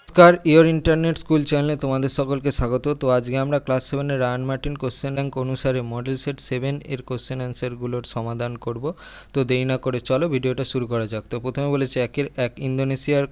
নমস্কার, your internet school চ্যানেলে তোমাদের সকলকে স্বাগত। তো আজকে আমরা ক্লাস 7-এর রায়ান মার্টিন কোশ্চেন ব্যাংক অনুসারে মডেল সেট 7 এর কোশ্চেন অ্যান্সারগুলোর সমাধান করব। তো দেরি না করে চলো ভিডিওটা শুরু করা যাক। তো প্রথমে বলেছে একের এক, ইন্দোনেশিয়ার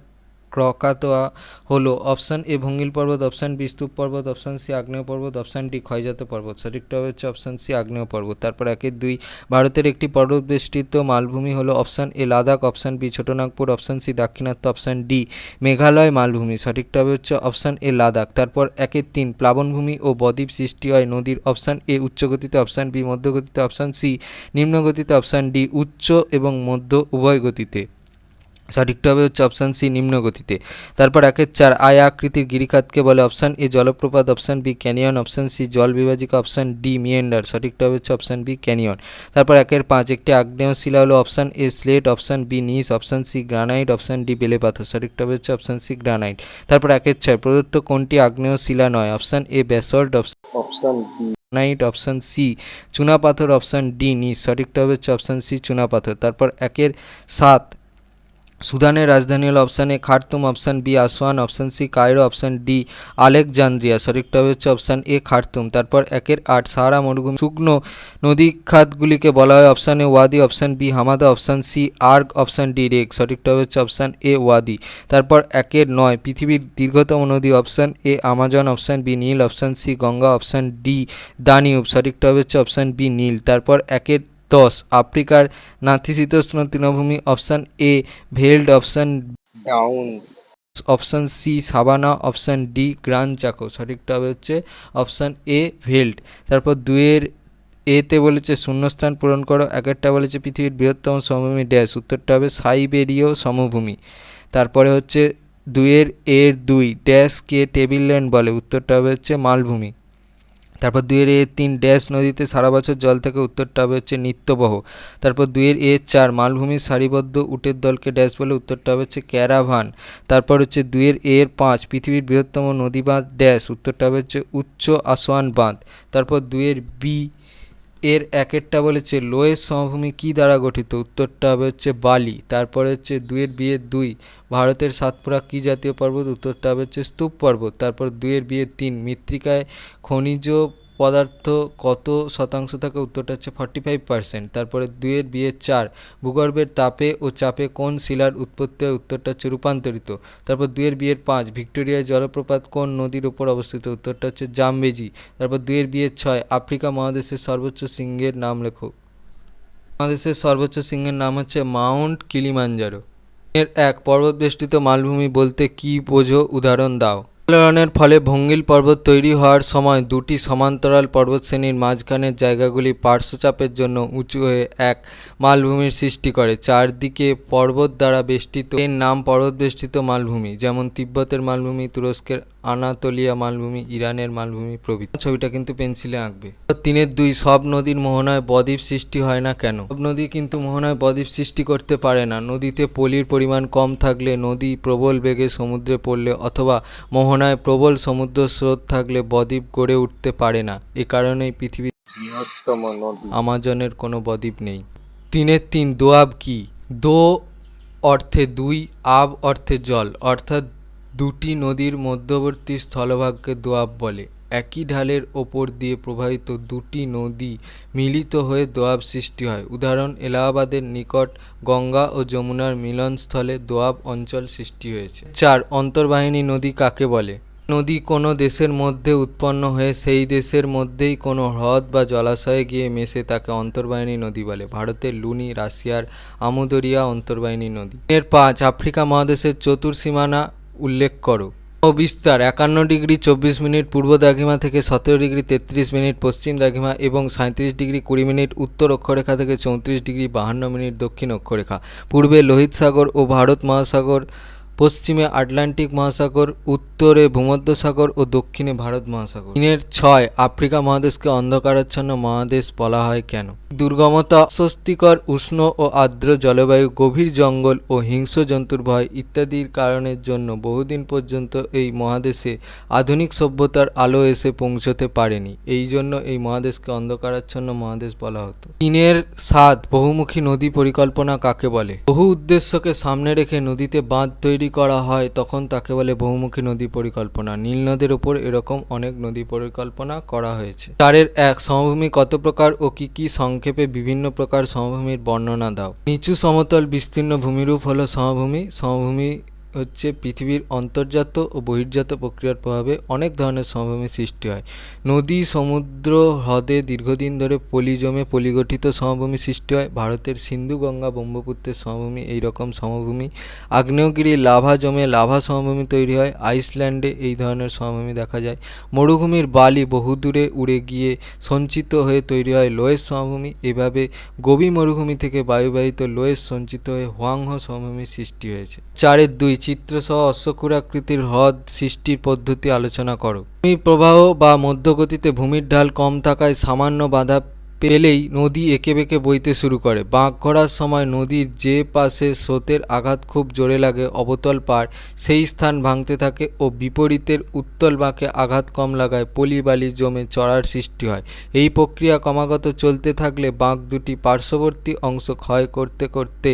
ক্রাকাতোয়া হলো অপশান এ ভঙ্গিল পর্বত, অপশান বি স্তূপ পর্বত, অপশান সি আগ্নেয় পর্বত, অপশান ডি ক্ষয়জাত পর্বত। সঠিকটা হচ্ছে অপশান সি আগ্নেয় পর্বত। তারপর একের দুই, ভারতের একটি পর্বতবেষ্টিত মালভূমি হলো option A Ladakh, option B Chotanagpur, option C দাক্ষিণাত্য, অপশান ডি মেঘালয় মালভূমি। সঠিকটা হচ্ছে অপশান এ লাদাখ। তারপর একের তিন, প্লাবনভূমি ও বদ্বীপ সৃষ্টি হয় নদীর, অপশান এ উচ্চগতিতে, অপশান বি মধ্যগতিতে, অপশান সি নিম্নগতিতে, অপশান ডি উচ্চ এবং মধ্য উভয় গতিতে। সঠিকটা হবে হচ্ছে অপশান সি নিম্ন গতিতে। তারপর একের চার, আয় আকৃতির গিরিখাতকে বলে, অপশান এ জলপ্রপাত, option B canyon, option C জল বিভাজিকা, অপশান ডি মিয়েন্ডার। সঠিকটা হবে হচ্ছে অপশান বি ক্যানিয়ন। তারপর একের পাঁচ, একটি আগ্নেয় শিলা হলো option A slate, option B gneiss, option C granite, option D বেলে পাথর। সঠিকটা হবে হচ্ছে অপশান সি গ্রানাইট। তারপর একের ছয়, প্রদত্ত কোনটি আগ্নেয় শিলা নয়, option A basalt, option B granite, option C চুনাপাথর, অপশান ডি নিস। সঠিকটা হবে হচ্ছে অপশান সি চুনাপাথর। তারপর একের সাত, সুদানের রাজধানী হলো option A Khartoum, option B Aswan, option C Cairo, option D Alexandria. সঠিকটা হচ্ছে অপশান এ খার্তুম। তারপর একের আট, সাহারা মরুভূমি শুকনো নদী খাতগুলিকে বলা হয়, অপশান এ ওয়াদি, অপশান বি হামাদা, অপশান সি আর্গ, অপশান ডি রেক। সঠিকটা হচ্ছে অপশান এ ওয়াদি। তারপর একের নয়, পৃথিবীর দীর্ঘতম নদী, option A Amazon, option B নীল, option C Ganga, option D Danube. সঠিকটা হচ্ছে অপশান বি নীল। তারপর একের দশ, আফ্রিকার নাতিশীতোষ্ণ তৃণভূমি, option A veld, option downs, option C savanna, option D Gran Chaco. সঠিকটা হবে হচ্ছে অপশান এ ভেল্ড। তারপর দুয়ের এতে বলেছে শূন্যস্থান পূরণ করো। একেরটা বলেছে পৃথিবীর বৃহত্তম সমভূমি ড্যাশ, উত্তরটা হবে সাইবেরীয় সমভূমি। তারপরে হচ্ছে দুয়ের এর দুই, ড্যাশকে টেবিল ল্যান্ড বলে, উত্তরটা হবে হচ্ছে মালভূমি। তারপর দুইয়ের এ তিন, ড্যাশ নদীতে সারা বছর জল থাকে, উত্তরটা হবে হচ্ছে নিত্যবহ। তারপর দুইয়ের এ চার, মালভূমির সারিবদ্ধ উটের দলকে ড্যাশ বলে, উত্তরটা হবে হচ্ছে ক্যারাভান। তারপর হচ্ছে দুইয়ের এর পাঁচ, পৃথিবীর বৃহত্তম নদী বাঁধ ড্যাশ, উত্তরটা হবে হচ্ছে উচ্চ আসওয়ান বাঁধ। তারপর দুইয়ের বি এর একেরটা বলেছে লোয়ের সমভূমি কী দ্বারা গঠিত, উত্তরটা হবে হচ্ছে বালি। তারপরে হচ্ছে দুইয়ের বিয়ের দুই, ভারতের সাতপুরা কী জাতীয় পর্বত, উত্তরটা হবে হচ্ছে স্তূপ পর্বত। তারপর দুইয়ের বিয়ের তিন, মৃত্তিকায় খনিজ পদার্থ কত শতাংশ থাকে, উত্তরটা হচ্ছে 45%। তারপরে দুইয়ের বিয়ের চার, ভূগর্ভের তাপে ও চাপে কোন শিলার উৎপত্তি হয়, উত্তরটা হচ্ছে রূপান্তরিত। তারপর দুইয়ের বিয়ের পাঁচ, ভিক্টোরিয়া জলপ্রপাত কোন নদীর উপর অবস্থিত, উত্তরটা হচ্ছে জামবেজি। তারপর দুইয়ের বিয়ের ছয়, আফ্রিকা মহাদেশের সর্বোচ্চ শৃঙ্গের নাম লেখো। মহাদেশের সর্বোচ্চ শৃঙ্গের নাম হচ্ছে মাউন্ট কিলিমাঞ্জারো। এর এক, পর্বতবেষ্টিত মালভূমি বলতে কী বোঝো, উদাহরণ দাও। আন্দোলনের ফলে ভঙ্গিল পর্বত তৈরি হওয়ার সময় দুটি সমান্তরাল পর্বতশ্রেণীর মাঝখানের জায়গাগুলি পার্শ্বচাপের জন্য উঁচু হয়ে এক মালভূমির সৃষ্টি করে, চারদিকে পর্বত দ্বারা বেষ্টিত। এর নাম পর্বতবেষ্টিত মালভূমি, যেমন তিব্বতের মালভূমি, তুরস্কের আনাতোলিয়া মালভূমি, ইরানের মালভূমি প্রভৃতি। ছবিটা কিন্তু পেন্সিলে আঁকবে। তিনের দুই, সব নদীর মোহনায় বদ্বীপ সৃষ্টি হয় না কেন। সব নদী কিন্তু মোহনায় বদ্বীপ সৃষ্টি করতে পারে না। নদীতে পলির পরিমাণ কম থাকলে, নদী প্রবল বেগে সমুদ্রে পড়লে, অথবা মোহনায় প্রবল সমুদ্র স্রোত থাকলে বদ্বীপ গড়ে উঠতে পারে না। এ কারণেই পৃথিবীর বৃহত্তম নদী আমাজনের কোনো বদ্বীপ নেই। তিনের তিন, দোআব কি। দো অর্থে দুই, আব অর্থে জল, অর্থাৎ দুটি নদীর মধ্যবর্তী স্থলভাগকে দোআব বলে। একই ঢালের ওপর দিয়ে প্রবাহিত দুটি নদী মিলিত হয়ে দোআব সৃষ্টি হয়। উদাহরণ, এলাহাবাদের নিকট গঙ্গা ও যমুনার মিলনস্থলে দোআব অঞ্চল সৃষ্টি হয়েছে। চার, অন্তর্বাহিনী নদী কাকে বলে। নদী কোনো দেশের মধ্যে উৎপন্ন হয়ে সেই দেশের মধ্যেই কোনো হ্রদ বা জলাশয়ে গিয়ে মেশে তাকে অন্তর্বাহিনী নদী বলে। ভারতের লুনি, রাশিয়ার আমুদরিয়া অন্তর্বাহিনী নদী। এর পাঁচ, আফ্রিকা মহাদেশের চতুর্সীমানা উল্লেখ করো ও বিস্তার। 51°24' পূর্ব দ্রাঘিমা থেকে 17°33' পশ্চিম দ্রাঘিমা এবং 37°20' উত্তর অক্ষরেখা থেকে 34°52' দক্ষিণ অক্ষরেখা। পূর্বে লোহিত সাগর ও ভারত মহাসাগর, পশ্চিমে আটলান্টিক মহাসাগর, উত্তরে ভূমধ্যসাগর ও দক্ষিণে ভারত মহাসাগর। তিনের ছয়, আফ্রিকা মহাদেশকে অন্ধকারাচ্ছন্ন মহাদেশ বলা হয় কেন। দুর্গমতা, অস্বস্তিকর উষ্ণ ও আর্দ্র জলবায়ু, গভীর জঙ্গল ও হিংস্র জন্তুর ভয় ইত্যাদির কারণের জন্য বহুদিন পর্যন্ত এই মহাদেশে আধুনিক সভ্যতার আলো এসে পৌঁছতে পারেনি। এই জন্য এই মহাদেশকে অন্ধকারাচ্ছন্ন মহাদেশ বলা হতো। তিনের সাত, বহুমুখী নদী পরিকল্পনা কাকে বলে। বহু উদ্দেশ্যকে সামনে রেখে নদীতে বাঁধ তৈরি তৈরি করা হয় তখন তাকে বলে বহুমুখী নদী পরিকল্পনা। নীল নদের ওপর এরকম অনেক নদী পরিকল্পনা করা হয়েছে। 4-1 সমভূমি কত প্রকার ও কি কি? সংক্ষেপে বিভিন্ন প্রকার সমভূমির বর্ণনা দাও। নিচু সমতল বিস্তীর্ণ ভূমিরূপ হলো সমভূমি। সমভূমি হচ্ছে পৃথিবীর অন্তর্জাত ও বহির্জাত প্রক্রিয়ার প্রভাবে অনেক ধরনের সমভূমি সৃষ্টি হয়। নদী, সমুদ্র, হ্রদে দীর্ঘদিন ধরে পলি জমে পলিগঠিত সমভূমি সৃষ্টি হয়। ভারতের সিন্ধু, গঙ্গা, ব্রহ্মপুত্রের সমভূমি এই রকম সমভূমি। আগ্নেয়গিরি লাভা জমে লাভা সমভূমি তৈরি হয়। আইসল্যান্ডে এই ধরনের সমভূমি দেখা যায়। মরুভূমির বালি বহুদূরে উড়ে গিয়ে সঞ্চিত হয়ে তৈরি হয় লোয়েস সমভূমি। এভাবে গোবি মরুভূমি থেকে বায়ুবাহিত লোয়েস সঞ্চিত হয়ে হোয়াংহো সমভূমির সৃষ্টি হয়েছে। 4-2 চিত্রসহ অশ্বক্ষুরাকৃতির হ্রদ সৃষ্টির পদ্ধতি আলোচনা করো। ভূমি প্রবাহ বা মধ্যগতিতে ভূমির ঢাল কম থাকায় সামান্য বাধা পেলেই নদী এঁকে বেঁকে বইতে শুরু করে। বাঁক ঘোরার সময় নদীর যে পাশে স্রোতের আঘাত খুব জোরে লাগে অবতল পাড় সেই স্থান ভাঙতে থাকে ও বিপরীতের উত্তল বাঁকে আঘাত কম লাগায় পলি বালি জমে চড়ার সৃষ্টি হয়। এই প্রক্রিয়া ক্রমাগত চলতে থাকলে বাঁক দুটি পার্শ্ববর্তী অংশ ক্ষয় করতে করতে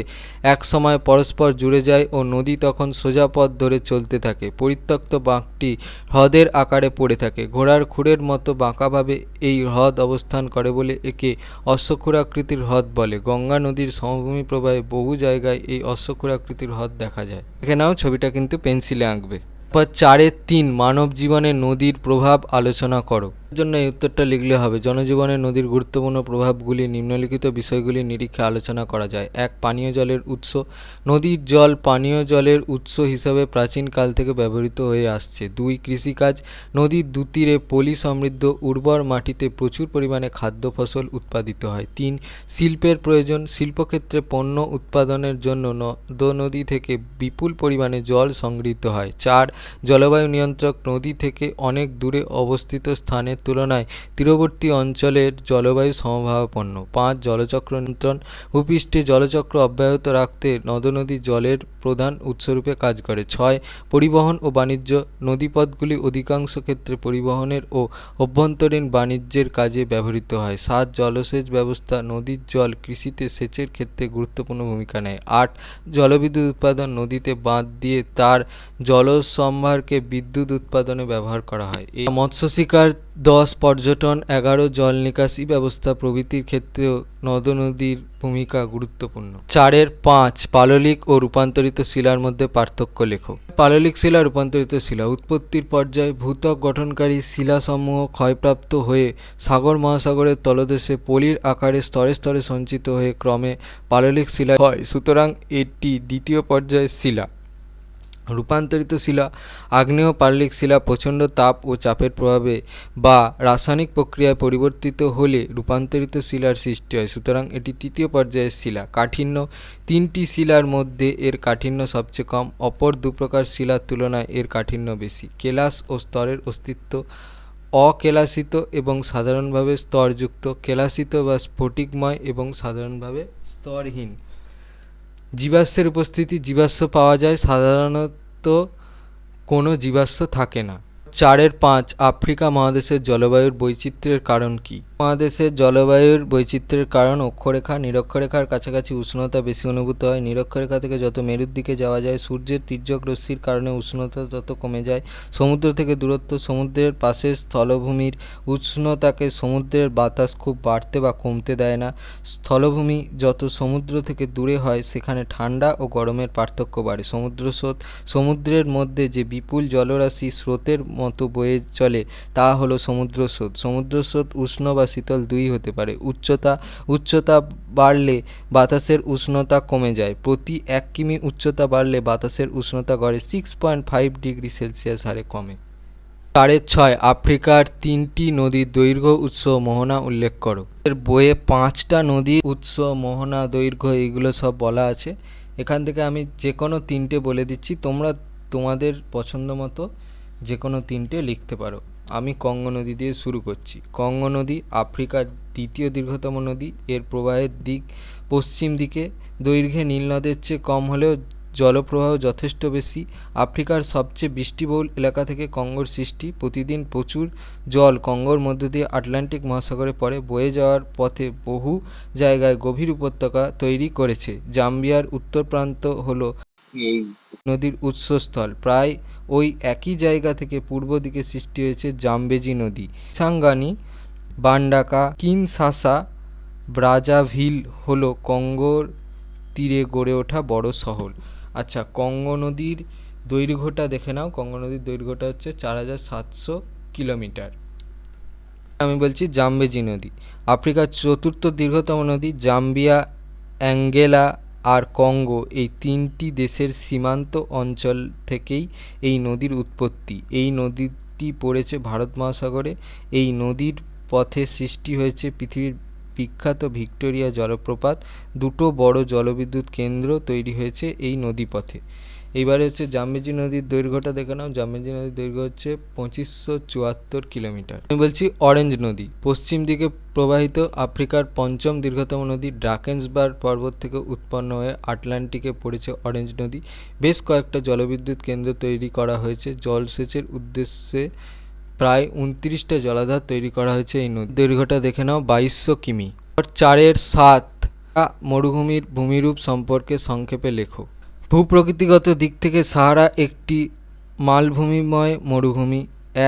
এক সময় পরস্পর জুড়ে যায় ও নদী তখন সোজা পথ ধরে চলতে থাকে। পরিত্যক্ত বাঁকটি হ্রদের আকারে পড়ে থাকে। ঘোড়ার খুরের মতো বাঁকাভাবে এই হ্রদ অবস্থান করে বলে একে অশ্বক্ষুরাকৃতির হ্রদ বলে। গঙ্গা নদীর সমভূমি প্রবাহে বহু জায়গায় এই অশ্বক্ষুরাকৃতির হ্রদ দেখা যায়। দেখে নাও, ছবিটা কিন্তু পেন্সিলে আঁকবে। 4-3 মানব জীবনে নদীর প্রভাব আলোচনা করো। এর জন্য এই উত্তরটা লিখলে হবে। জনজীবনে নদীর গুরুত্বপূর্ণ প্রভাবগুলি নিম্নলিখিত বিষয়গুলির নিরীক্ষে আলোচনা করা যায়। 1 পানীয় জলের উৎস। নদীর জল পানীয় জলের উৎস হিসাবে প্রাচীনকাল থেকে ব্যবহৃত হয়ে আসছে। 2 কৃষিকাজ। নদীর দুতীরে পলি সমৃদ্ধ উর্বর মাটিতে প্রচুর পরিমাণে খাদ্য ফসল উৎপাদিত হয়। 3 শিল্পের প্রয়োজন। শিল্পক্ষেত্রে পণ্য উৎপাদনের জন্য নদী থেকে বিপুল পরিমাণে জল সংগৃহীত হয়। 4 জলবায়ু নিয়ন্ত্রক। নদী থেকে অনেক দূরে অবস্থিত স্থানের তুলনায় তীরবর্তী অঞ্চলের জলবায়ু সমভাবাপন্ন। 5 জলচক্র নিয়ন্ত্রণ। ভূপৃষ্ঠে জলচক্র অব্যাহত রাখতে নদী জলের প্রধান উৎসরূপে কাজ করে। 6 পরিবহন ও বাণিজ্য। নদীপথগুলি অধিকাংশ ক্ষেত্রে পরিবহনের ও অভ্যন্তরীণ বাণিজ্যের কাজে ব্যবহৃত হয়। 7 জলসেচ ব্যবস্থা। নদীর জল কৃষিতে সেচের ক্ষেত্রে গুরুত্বপূর্ণ ভূমিকা নেয়। 8 জলবিদ্যুৎ উৎপাদন। নদীতে বাঁধ দিয়ে তার জলসম্ভারকে বিদ্যুৎ উৎপাদনে ব্যবহার করা হয়। এই মৎস্য শিকার। 10 পর্যটন। 11 জল নিকাশি ব্যবস্থা প্রভৃতির ক্ষেত্রেও নদীর ভূমিকা গুরুত্বপূর্ণ। 4-5 পাললিক ও রূপান্তরিত শিলার মধ্যে পার্থক্য লেখো। পাললিক শিলা, রূপান্তরিত শিলা। উৎপত্তির পর্যায়ে ভূত্বক গঠনকারী শিলাসমূহ ক্ষয়প্রাপ্ত হয়ে সাগর মহাসাগরের তলদেশে পলির আকারে স্তরে স্তরে সঞ্চিত হয়ে ক্রমে পাললিক শিলা হয়। সুতরাং এটি দ্বিতীয় পর্যায়ের শিলা। রূপান্তরিত শিলা। আগ্নেয় পাললিক শিলা প্রচণ্ড তাপ ও চাপের প্রভাবে বা রাসায়নিক প্রক্রিয়ায় পরিবর্তিত হলে রূপান্তরিত শিলার সৃষ্টি হয়। সুতরাং এটি তৃতীয় পর্যায়ের শিলা। কাঠিন্য। 3টি শিলার মধ্যে এর কাঠিন্য সবচেয়ে কম। অপর 2 প্রকার শিলার তুলনায় এর কাঠিন্য বেশি। কেলাস ও স্তরের অস্তিত্ব। অকেলাসিত এবং সাধারণভাবে স্তরযুক্ত। কেলাসিত বা স্ফটিকময় এবং সাধারণভাবে স্তরহীন। জীবাশ্মের উপস্থিতি। জীবাশ্ম পাওয়া যায়, সাধারণত কোনো জীবাশ্ম থাকে না। 4-5 আফ্রিকা মহাদেশের জলবায়ুর বৈচিত্র্যের কারণ কি? মহাদেশের জলবায়ুর বৈচিত্র্যের কারণ অক্ষরেখা। নিরক্ষরেখার কাছাকাছি উষ্ণতা বেশি অনুভূত হয়। নিরক্ষরেখা থেকে যত মেরুর দিকে যাওয়া যায় সূর্যের তির্যক রশ্মির কারণে উষ্ণতা তত কমে যায়। সমুদ্র থেকে দূরত্ব। সমুদ্রের পাশের স্থলভূমির উষ্ণতাকে সমুদ্রের বাতাস খুব বাড়তে বা কমতে দেয় না। স্থলভূমি যত সমুদ্র থেকে দূরে হয় সেখানে ঠান্ডা ও গরমের পার্থক্য বাড়ে। সমুদ্র স্রোত। সমুদ্রের মধ্যে যে বিপুল জলরাশি স্রোতের মতো বয়ে চলে তা হলো সমুদ্র স্রোত। সমুদ্র স্রোত উষ্ণ বা শীতল দুই হতে পারে। উচ্চতা। উচ্চতা বাড়লে বাতাসের উষ্ণতা কমে যায়। প্রতি 1 কিমি উচ্চতা বাড়লে বাতাসের উষ্ণতা গড়ে 6.5 ডিগ্রি সেলসিয়াস হারে কমে। 6.5 আফ্রিকার 3টি নদীর দৈর্ঘ্য, উৎস, মোহনা উল্লেখ করো। এর বইয়ে 5টা নদীর উৎস, মোহনা, দৈর্ঘ্য এইগুলো সব বলা আছে। এখান থেকে আমি যে কোনো 3টে বলে দিচ্ছি, তোমরা তোমাদের পছন্দ মতো যে কোনো 3টে লিখতে পারো। আমি কঙ্গো নদী দিয়ে শুরু করছি। কঙ্গো নদী আফ্রিকার দ্বিতীয় দীর্ঘতম নদী। এর প্রবাহের দিক পশ্চিম দিকে। দৈর্ঘ্যে নীল নদের চেয়ে কম হলেও জলপ্রবাহ যথেষ্ট বেশি। আফ্রিকার সবচেয়ে বৃষ্টিবহুল এলাকা থেকে কঙ্গোর সৃষ্টি। প্রতিদিন প্রচুর জল কঙ্গোর মধ্য দিয়ে আটলান্টিক মহাসাগরে পড়ে। বয়ে যাওয়ার পথে বহু জায়গায় গভীর উপত্যকা তৈরি করেছে। জাম্বিয়ার উত্তর প্রান্ত হলো এই নদীর উৎসস্থল প্রায় ওই একই জায়গা থেকে পূর্ব দিকে সৃষ্টি হয়েছে জামবেজি নদী। সাঙ্গানি, বান্ডাকা, কিনশাসা, ব্রাজাভিল হলো কঙ্গোর তীরে গড়ে ওঠা বড় শহর। আচ্ছা, কঙ্গো নদীর দৈর্ঘ্যটা দেখে নাও। কঙ্গো নদীর দৈর্ঘ্যটা হচ্ছে 4700 কিলোমিটার। আমি বলছি জামবেজি নদী। আফ্রিকার চতুর্থ দীর্ঘতম নদী। জাম্বিয়া, অ্যাঙ্গোলা আর কঙ্গো এই তিনটি দেশের সীমান্ত অঞ্চল থেকেই এই নদীর উৎপত্তি। এই নদীটি পড়েছে ভারত মহাসাগরে। এই নদীর পথে সৃষ্টি হয়েছে পৃথিবীর বিখ্যাত ভিক্টোরিয়া জলপ্রপাত। দুটো বড় জলবিদ্যুৎ কেন্দ্র তৈরি হয়েছে এই নদীপথে। এইবারে হচ্ছে জামবেজি নদীর দৈর্ঘ্যটা দেখে নাও। জামবেজি নদীর দৈর্ঘ্য হচ্ছে 2574 কিলোমিটার। আমি বলছি অরেঞ্জ নদী। পশ্চিম দিকে প্রবাহিত আফ্রিকার পঞ্চম দীর্ঘতম নদী। ড্রাকেন্সবার্গ পর্বত থেকে উৎপন্ন হয়ে আটলান্টিকে পড়েছে অরেঞ্জ নদী। বেশ কয়েকটা জলবিদ্যুৎ কেন্দ্র তৈরি করা হয়েছে। জলসেচের উদ্দেশ্যে প্রায় 29টা জলাধার তৈরি করা হয়েছে এই নদী। দৈর্ঘ্যটা দেখে নাও 2200 কিমি। 4-7 মরুভূমির ভূমিরূপ সম্পর্কে সংক্ষেপে লেখো। ভূপ্রকৃতিগত দিক থেকে সাহারা একটি মালভূমিময় মরুভূমি।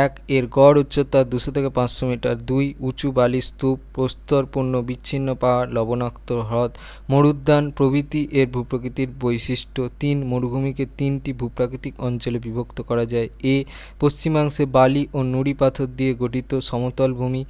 1 এর গড় উচ্চতা 200 থেকে 500 মিটার। 2 উঁচু বালি স্তূপ, প্রস্তরপূর্ণ বিচ্ছিন্ন পাহাড়, লবণাক্ত হ্রদ, মরুদ্যান প্রভৃতি এর ভূপ্রকৃতির বৈশিষ্ট্য। 3 মরুভূমিকে 3টি ভূপ্রাকৃতিক অঞ্চলে বিভক্ত করা যায়। এ পশ্চিমাংশে বালি ও নুড়ি পাথর দিয়ে গঠিত সমতল ভূমি।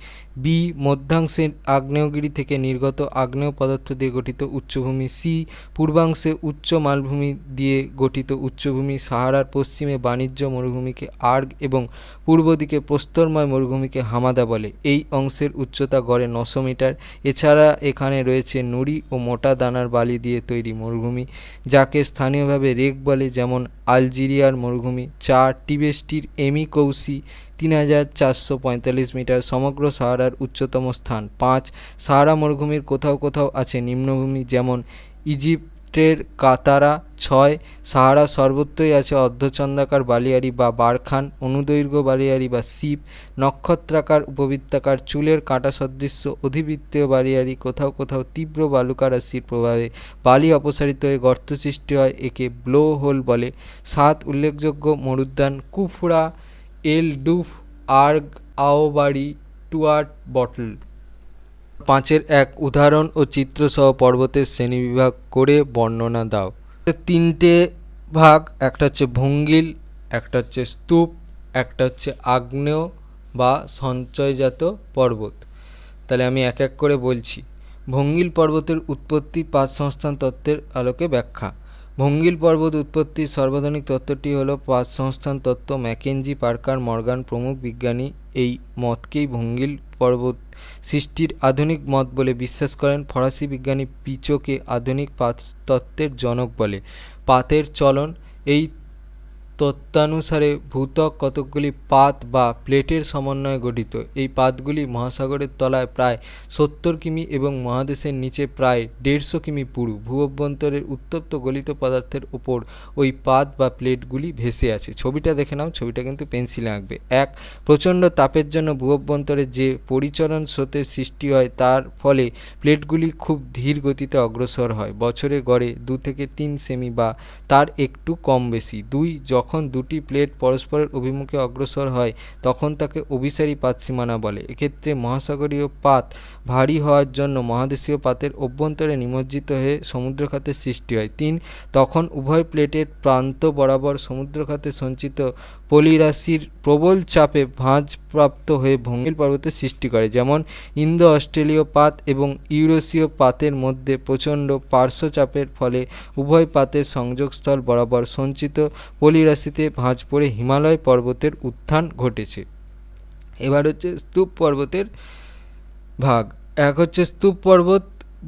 বি মধ্যাংশে আগ্নেয়গিরি থেকে নির্গত আগ্নেয় পদার্থ দিয়ে গঠিত উচ্চভূমি। সি পূর্বাংশে উচ্চ মালভূমি দিয়ে গঠিত উচ্চভূমি। সাহারার পশ্চিমে বাণিজ্য মরুভূমিকে আর্গ এবং পূর্ব দিকে প্রস্তরময় মরুভূমিকে হামাদা বলে। এই অংশের উচ্চতা গড়ে 900 মিটার। এছাড়া এখানে রয়েছে নুড়ি ও মোটা দানার বালি দিয়ে তৈরি মরুভূমি, যাকে স্থানীয়ভাবে রেক বলে, যেমন আলজেরিয়ার মরুভূমি। 4 টিবেস্টির এমি কৌসি 3445 মিটার, সমগ্র সাহারার উচ্চতম স্থান। 5 সাহারা মরুভূমির কোথাও কোথাও আছে নিম্নভূমি, যেমন ইজিপ্টের কাতারা। 6 সাহারা সর্বত্রই আছে অর্ধচন্দ্রাকার বালিয়াড়ি বা বারখান, অনুদৈর্ঘ্য বালিয়াড়ি বা সিপ, নক্ষত্রাকার উপবৃত্তাকার চুলের কাঁটা সদৃশ্য অধিবৃত্তীয় বালিয়াড়ি। কোথাও কোথাও তীব্র বালুকা রাশির প্রভাবে বালি অপসারিত হয়ে গর্ত সৃষ্টি হয়, একে ব্লো হোল বলে। 7 উল্লেখযোগ্য মরুদ্যান। কুফরা, এল ডুফ, আর্গ, আওবারি, টুয়ার্ট, বটল। 5-এর এক উদাহরণ ও চিত্রসহ পর্বতের শ্রেণীবিভাগ করে বর্ণনা দাও। 3টে ভাগ, একটা হচ্ছে ভঙ্গিল, একটা হচ্ছে স্তূপ, একটা হচ্ছে আগ্নেয় বা সঞ্চয়জাত পর্বত। তাহলে আমি এক এক করে বলছি। ভঙ্গিল পর্বতের উৎপত্তি পাত সংস্থান তত্ত্বের আলোকে ব্যাখ্যা। ভঙ্গিল পর্বত উৎপত্তির সর্বাধুনিক তত্ত্বটি হল পাত সংস্থান তত্ত্ব। ম্যাকেঞ্জি, পার্কার, মর্গান প্রমুখ বিজ্ঞানী এই মতকেই ভঙ্গিল পর্বত সৃষ্টির আধুনিক মত বলে বিশ্বাস করেন। ফরাসি বিজ্ঞানী পিচোকে আধুনিক পাত তত্ত্বের জনক বলে। পাতের চলন। এই তত্ত্বানুসারে ভূত্বক কতকগুলি পাত বা প্লেটের সমন্বয়ে গঠিত। এই পাতগুলি মহাসাগরের তলায় প্রায় 70 কিমি এবং মহাদেশের নিচে প্রায় 150 কিমি পুরু। ভূ অভ্যন্তরের উত্তপ্ত গলিত পদার্থের ওপর ওই পাত বা প্লেটগুলি ভেসে আছে। ছবিটা দেখে নাও, ছবিটা কিন্তু পেন্সিলে আঁকবে। 1 প্রচণ্ড তাপের জন্য ভূ অভ্যন্তরে যে পরিচরণ স্রোতের সৃষ্টি হয়, তার ফলে প্লেটগুলি খুব ধীর গতিতে অগ্রসর হয়। বছরে গড়ে 2 থেকে 3 সেমি বা তার একটু কম বেশি। 2 যখন দুটি প্লেট পরস্পরের অভিমুখে অগ্রসর হয় তখন তাকে অভিসারী পাত সীমানা বলে। এক্ষেত্রে মহাসাগরীয় পাত ভারী হওয়ার জন্য মহাদেশীয় পাতের অভ্যন্তরে নিমজ্জিত হয়ে সমুদ্রখাতের সৃষ্টি হয়। 3 তখন উভয় প্লেটের প্রান্ত বরাবর সমুদ্রখাতে সঞ্চিত পলিরাশির প্রবল চাপে ভাঁজপ্রাপ্ত হয়ে ভঙ্গিল পর্বতের সৃষ্টি করে, যেমন ইন্দো অস্ট্রেলীয় পাত এবং ইউরেশীয় পাতের মধ্যে প্রচণ্ড পার্শ্বচাপের ফলে উভয় পাতের সংযোগস্থল বরাবর সঞ্চিত পলিরাশিতে ভাঁজ পড়ে হিমালয় পর্বতের উত্থান ঘটেছে। এবার হচ্ছে স্তূপ পর্বতের ভাগ। 1 হচ্ছে স্তূপ পর্বত।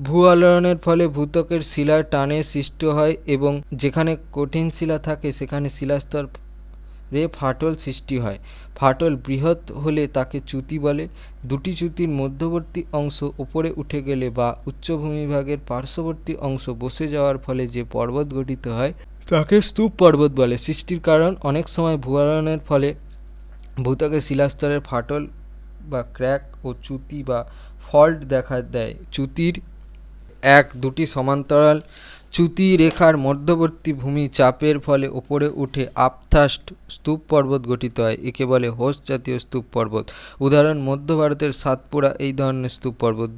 ভূ আলোড়নের ফলে ভূত্বকের শিলার টানে সৃষ্ট হয় এবং যেখানে কঠিন শিলা থাকে সেখানে শিলাস্তরে ফাটল সৃষ্টি হয়। ফাটল বৃহৎ হলে তাকে চ্যুতি বলে। দুটি চ্যুতির মধ্যবর্তী অংশ উপরে উঠে গেলে বা উচ্চভূমিভাগের পার্শ্ববর্তী অংশ বসে যাওয়ার ফলে যে পর্বত গঠিত হয় তাকে স্তূপ পর্বত বলে। সৃষ্টির কারণ: অনেক সময় ভূ আলোড়নের ফলে ভূত্বকের শিলাস্তরের ফাটল বা ক্র্যাক ও চ্যুতি বা ফল্ট দেখা দেয়। চ্যুতির: 1 দুটি সমান্তরাল চ্যুতি রেখার মধ্যবর্তী ভূমি চাপের ফলে ওপরে উঠে আপথাস্ট স্তূপ পর্বত গঠিত হয়, একে বলে হোস্ট জাতীয় স্তূপ পর্বত। উদাহরণ: মধ্য ভারতের সাতপুরা এই ধরনের স্তূপ পর্বত।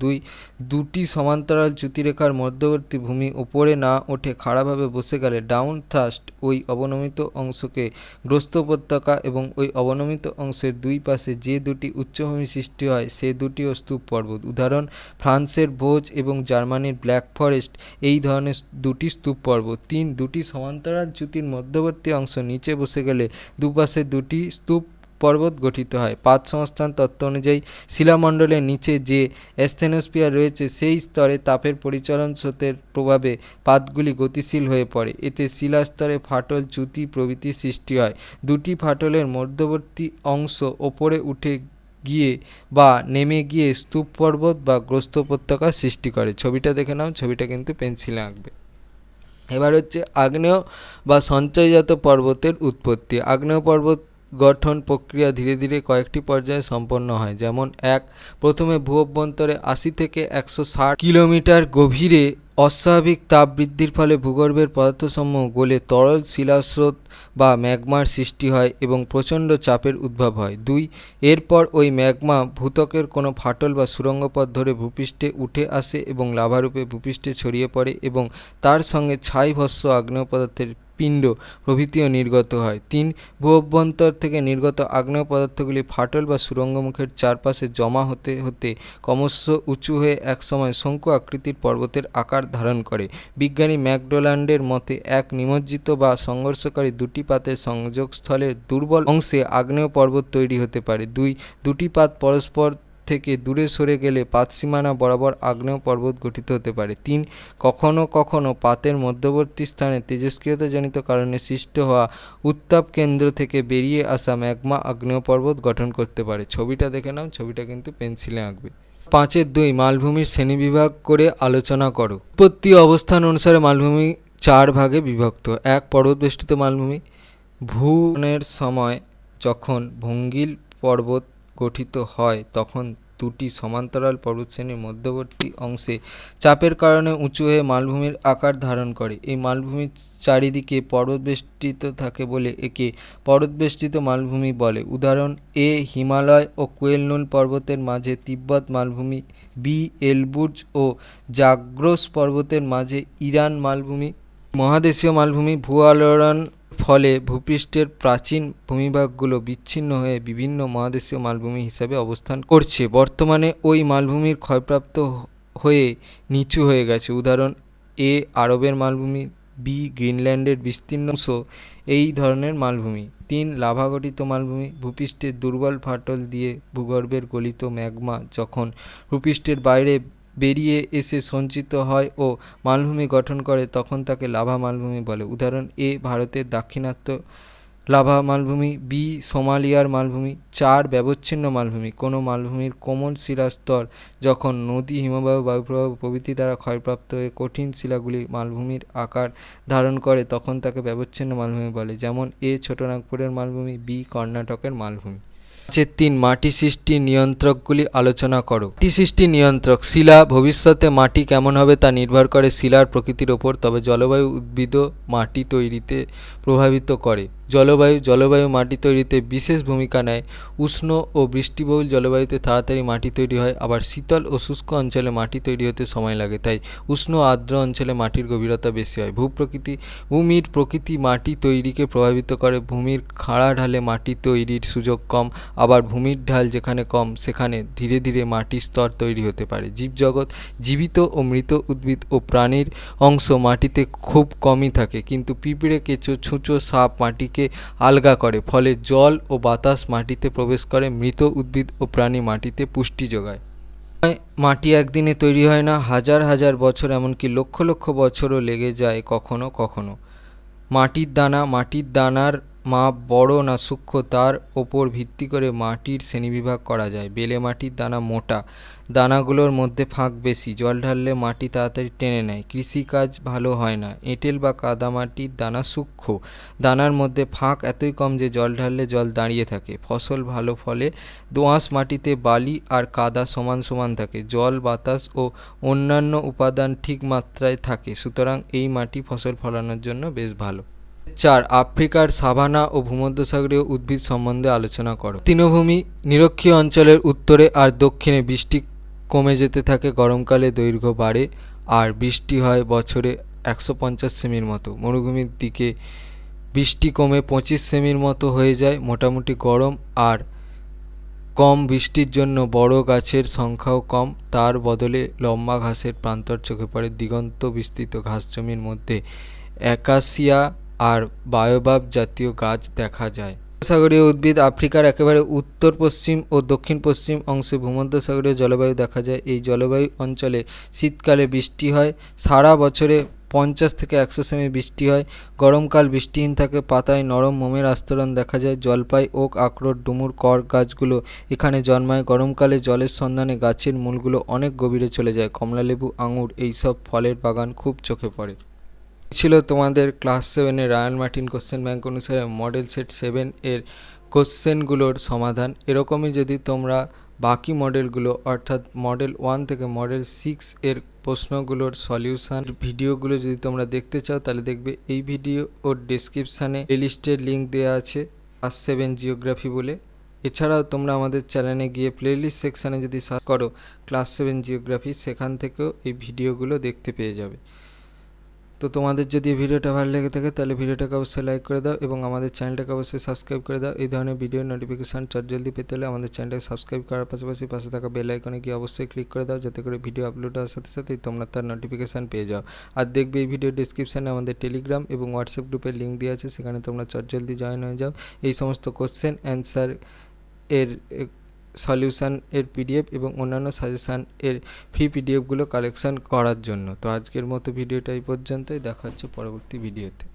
দুটি সমান্তরাল চ্যুতিরেখার মধ্যবর্তী ভূমি ওপরে না উঠে খাড়াভাবে বসে গেলে ডাউন থাস্ট ওই অবনমিত অংশকে গ্রস্ত উপত্যকা এবং ওই অবনমিত অংশের দুই পাশে যে দুটি উচ্চভূমি সৃষ্টি হয় সে দুটিও স্তূপ পর্বত। উদাহরণ: ফ্রান্সের ভোজ এবং জার্মানির ব্ল্যাক ফরেস্ট এই ধরনের দুটি স্তূপ পর্বত। দুটি সমান্তরাল চ্যুতির মধ্যবর্তী অংশ নিচে বসে গেলে দুপাশে দুটি স্তূপ পর্বত গঠিত হয়। পাত সংস্থান তত্ত্ব অনুযায়ী শিলামণ্ডলের নিচে যে স্থেনোস্ফিয়ার রয়েছে সেই স্তরে তাপের পরিচলন স্রোতের প্রভাবে পাতগুলি গতিশীল হয়ে পড়ে। এতে শিলাস্তরে ফাটল, চ্যুতি প্রভৃতি সৃষ্টি হয়। দুটি ফাটলের মধ্যবর্তী অংশ ওপরে উঠে গিয়ে বা নেমে গিয়ে স্তূপ পর্বত বা গ্রস্ত উপত্যকা সৃষ্টি করে। ছবিটা দেখে নাও, ছবিটা কিন্তু পেন্সিলে আঁকবে। এবার হচ্ছে আগ্নেয় বা সঞ্চয়জাত পর্বতের উৎপত্তি। আগ্নেয় পর্বত গঠন প্রক্রিয়া ধীরে ধীরে কয়েকটি পর্যায়ে সম্পন্ন হয়। যেমন: 1. প্রথমে ভূ-অভ্যন্তরে 80 থেকে 160 কিলোমিটার গভীরে অস্বাভাবিক তাপ বৃদ্ধির ফলে ভূগর্ভের পদার্থসমূহ গলে তরল শিলাস্রোত বা ম্যাগমার সৃষ্টি হয় এবং প্রচণ্ড চাপের উদ্ভব হয়। 2. এরপর ওই ম্যাগমা ভূত্বকের কোনো ফাটল বা সুড়ঙ্গপথ ধরে ভূপৃষ্ঠে উঠে আসে এবং লাভারূপে ভূপৃষ্ঠে ছড়িয়ে পড়ে এবং তার সঙ্গে ছাই, ভস্ম, আগ্নেয় পদার্থের পিণ্ড প্রভৃতিও নির্গত হয়। 3. ভূ-অভ্যন্তর থেকে নির্গত আগ্নেয় পদার্থগুলি ফাটল বা সুড়ঙ্গমুখের চারপাশে জমা হতে হতে ক্রমশ উঁচু হয়ে একসময় শঙ্কু আকৃতির পর্বতের আকার ধারণ করে। বিজ্ঞানী ম্যাকডোনাল্ডের মতে এক নিমজ্জিত বা সংঘর্ষকারী দুটি পাতের সংযোগস্থলের দুর্বল অংশে আগ্নেয় পর্বত তৈরি হতে পারে। 2. দুটি পাত পরস্পর থেকে দূরে সরে গেলে পাতসীমানা বরাবর আগ্নেয় পর্বত গঠিত হতে পারে। 3. কখনো কখনো পাতের মধ্যবর্তী স্থানে তেজস্ক্রিয়তাজনিত কারণে সৃষ্ট হওয়া উত্তাপ কেন্দ্র থেকে বেরিয়ে আসা ম্যাগমা আগ্নেয় পর্বত গঠন করতে পারে। ছবিটা দেখে নাও, ছবিটা কিন্তু পেন্সিলে আঁকবে। 5.2 মালভূমির শ্রেণীবিভাগ করে আলোচনা করো। উৎপত্তি অবস্থান অনুসারে মালভূমি 4 ভাগে বিভক্ত। 1. পর্বতবেষ্টিত মালভূমি। ভূনের সময় যখন ভঙ্গিল পর্বত গঠিত হয় তখন দুটি সমান্তরাল পর্বতশ্রেণীর মধ্যবর্তী অংশে চাপের কারণে উঁচু হয়ে মালভূমির আকার ধারণ করে। এই মালভূমির চারিদিকে পর্বতবেষ্টিত থাকে বলে একে পর্বতবেষ্টিত মালভূমি বলে। উদাহরণ: এ. হিমালয় ও কুয়েলনুন পর্বতের মাঝে তিব্বত মালভূমি। বি. এলবুর্জ ও জাগ্রস পর্বতের মাঝে ইরান মালভূমি। মহাদেশীয় মালভূমি। ভূ আলোড়ন ফলে ভূপৃষ্ঠের প্রাচীন ভূমিভাগগুলো বিচ্ছিন্ন হয়ে বিভিন্ন মহাদেশীয় মালভূমি হিসাবে অবস্থান করছে। বর্তমানে ওই মালভূমির ক্ষয়প্রাপ্ত হয়ে নিচু হয়ে গেছে। উদাহরণ: এ. আরবের মালভূমি। বি. গ্রিনল্যান্ডের বিস্তীর্ণ অংশ এই ধরনের মালভূমি। 3. লাভা গঠিত মালভূমি। ভূপৃষ্ঠের দুর্বল ফাটল দিয়ে ভূগর্ভের গলিত ম্যাগমা যখন ভূপৃষ্ঠের বাইরে বেরিয়ে এসে সঞ্চিত হয় ও মালভূমি গঠন করে তখন তাকে লাভা মালভূমি বলে। উদাহরণ: এ. ভারতের দাক্ষিণাত্য লাভা মালভূমি। বি. সোমালিয়ার মালভূমি। 4. ব্যবচ্ছিন্ন মালভূমি। কোনো মালভূমির কোমল শিলাস্তর যখন নদী, হিমবাহ, বায়ুপ্রবাহ প্রভৃতি দ্বারা ক্ষয়প্রাপ্ত হয়ে কঠিন শিলাগুলি মালভূমির আকার ধারণ করে তখন তাকে ব্যবচ্ছিন্ন মালভূমি বলে। যেমন: এ. ছোটনাগপুরের মালভূমি। বি. কর্ণাটকের মালভূমি। 3. মাটি সৃষ্টি নিয়ন্ত্রকগুলি আলোচনা করো। মাটি সৃষ্টি নিয়ন্ত্রক। শিলা। ভবিষ্যতে মাটি কেমন হবে তা নির্ভর করে শিলার প্রকৃতির ওপর, তবে জলবায়ু উদ্ভিদও মাটি তৈরিতে প্রভাবিত করে। জলবায়ু মাটি তৈরিতে বিশেষ ভূমিকা নেয়। উষ্ণ ও বৃষ্টিবহুল জলবায়ুতে তাড়াতাড়ি মাটি তৈরি হয়, আবার শীতল ও শুষ্ক অঞ্চলে মাটি তৈরি হতে সময় লাগে, তাই উষ্ণ আর্দ্র অঞ্চলে মাটির গভীরতা বেশি হয়। ভূমির প্রকৃতি মাটি তৈরিকে প্রভাবিত করে। ভূমির খাড়া ঢালে মাটি তৈরির সুযোগ কম, আবার ভূমির ঢাল যেখানে কম সেখানে ধীরে ধীরে মাটির স্তর তৈরি হতে পারে। জীবজগৎ। জীবিত ও মৃত উদ্ভিদ ও প্রাণীর অংশ মাটিতে খুব কমই থাকে, কিন্তু পিঁপড়ে, কেঁচো, ছুঁচো, সাপ মাটিকে আলগা করে, ফলে জল ও বাতাস মাটিতে প্রবেশ করে। মৃত উদ্ভিদ ও প্রাণী মাটিতে পুষ্টি যোগায়। মাটি একদিনে তৈরি হয় না, হাজার হাজার বছর, এমনকি লক্ষ লক্ষ বছরও লেগে যায় কখনো কখনো। মাটির দানা। মাটির দানার মাপ বড় না সূক্ষ্ম তার ওপর ভিত্তি করে মাটির শ্রেণীবিভাগ করা যায়। বেলে মাটির দানা মোটা, দানাগুলোর মধ্যে ফাঁক বেশি, জল ঢাললে মাটি তাড়াতাড়ি টেনে নেয়, কৃষিকাজ ভালো হয় না। এঁটেল বা কাদামাটির দানা সূক্ষ্ম, দানার মধ্যে ফাঁক এতই কম যে জল ঢাললে জল দাঁড়িয়ে থাকে, ফসল ভালো ফলে। দোআঁশ মাটিতে বালি আর কাদা সমান সমান থাকে, জল বাতাস ও অন্যান্য উপাদান ঠিক মাত্রায় থাকে, সুতরাং এই মাটি ফসল ফলানোর জন্য বেশ ভালো। 4. আফ্রিকার সাভানা ও ভূমধ্যসাগরীয় উদ্ভিদ সম্বন্ধে আলোচনা করো। তৃণভূমি নিরক্ষীয় অঞ্চলের উত্তরে আর দক্ষিণে বৃষ্টি কমে যেতে থাকে, গরমকালে দৈর্ঘ্য বাড়ে আর বৃষ্টি হয় বছরে 150 সেমির মতো। মরুভূমির দিকে বৃষ্টি কমে 25 সেমির মতো হয়ে যায়। মোটামুটি গরম আর কম বৃষ্টির জন্য বড় গাছের সংখ্যাও কম, তার বদলে লম্বা ঘাসের প্রান্তর চোখে পড়ে। দিগন্ত বিস্তৃত ঘাস জমির মধ্যে অ্যাকাসিয়া আর বায়োবাব জাতীয় গাছ দেখা যায়। ভূমধ্যসাগরীয় উদ্ভিদ আফ্রিকার একেবারে উত্তর পশ্চিম ও দক্ষিণ পশ্চিম অংশে ভূমধ্যসাগরীয় জলবায়ু দেখা যায়। এই জলবায়ু অঞ্চলে শীতকালে বৃষ্টি হয়, সারা বছরে 50 থেকে 100 সেমি বৃষ্টি হয়। গরমকাল বৃষ্টিহীন থাকে, পাতায় নরম মোমের আস্তরণ দেখা যায়। জলপাই, ওক, আখরোট, ডুমুর, কর গাছগুলো এখানে জন্মায়। গরমকালে জলের সন্ধানে গাছের মূলগুলো অনেক গভীরে চলে যায়। কমলালেবু, আঙুর এইসব ফলের বাগান খুব চোখে পড়ে। ছিল তোমাদের ক্লাস 7-এর রায়ান মার্টিন কোশ্চেন ব্যাংক অনুসারে মডেল সেট 7 এর কোশ্চেনগুলোর সমাধান। এরকমই যদি তোমরা বাকি মডেলগুলো অর্থাৎ মডেল 1 থেকে মডেল 6 এর প্রশ্নগুলোর সলিউশন ভিডিওগুলো যদি তোমরা দেখতে চাও, তাহলে দেখবে এই ভিডিও ওর ডেসক্রিপশানে প্লেলিস্টের লিঙ্ক দেওয়া আছে ক্লাস 7 জিওগ্রাফি বলে। এছাড়াও তোমরা আমাদের চ্যানেলে গিয়ে প্লেলিস্ট সেকশানে যদি সার্চ করো ক্লাস 7 জিওগ্রাফি, সেখান থেকেও এই ভিডিওগুলো দেখতে পেয়ে যাবে। তো তোমাদের যদি এই ভিডিওটা ভালো লেগে থাকে তাহলে ভিডিওটাকে অবশ্যই লাইক করে দাও এবং আমাদের চ্যানেলটাকে অবশ্যই সাবস্ক্রাইব করে দাও। এই ধরনের ভিডিওর নোটিফিকেশান জলদি পেতে হলে আমাদের চ্যানেলটাকে সাবস্ক্রাইব করার পাশাপাশি পাশে থাকা বেল আইকনে গিয়ে অবশ্যই ক্লিক করে দাও, যাতে করে ভিডিও আপলোড হওয়ার সাথে সাথেই তোমরা তার নোটিফিকেশান পেয়ে যাও। আর দেখবে এই ভিডিও ডিসক্রিপশানে আমাদের টেলিগ্রাম এবং হোয়াটসঅ্যাপ গ্রুপের লিঙ্ক দেওয়া আছে, সেখানে তোমরা জলদি জয়েন হয়ে যাও এই সমস্ত কোশ্চেন অ্যান্সার এর সলিউশান এর পিডিএফ এবং অন্যান্য সাজেশান এর ফ্রি পিডিএফগুলো কালেকশান করার জন্য। তো আজকের মতো ভিডিওটা এই পর্যন্তই, দেখা হচ্ছে পরবর্তী ভিডিওতে।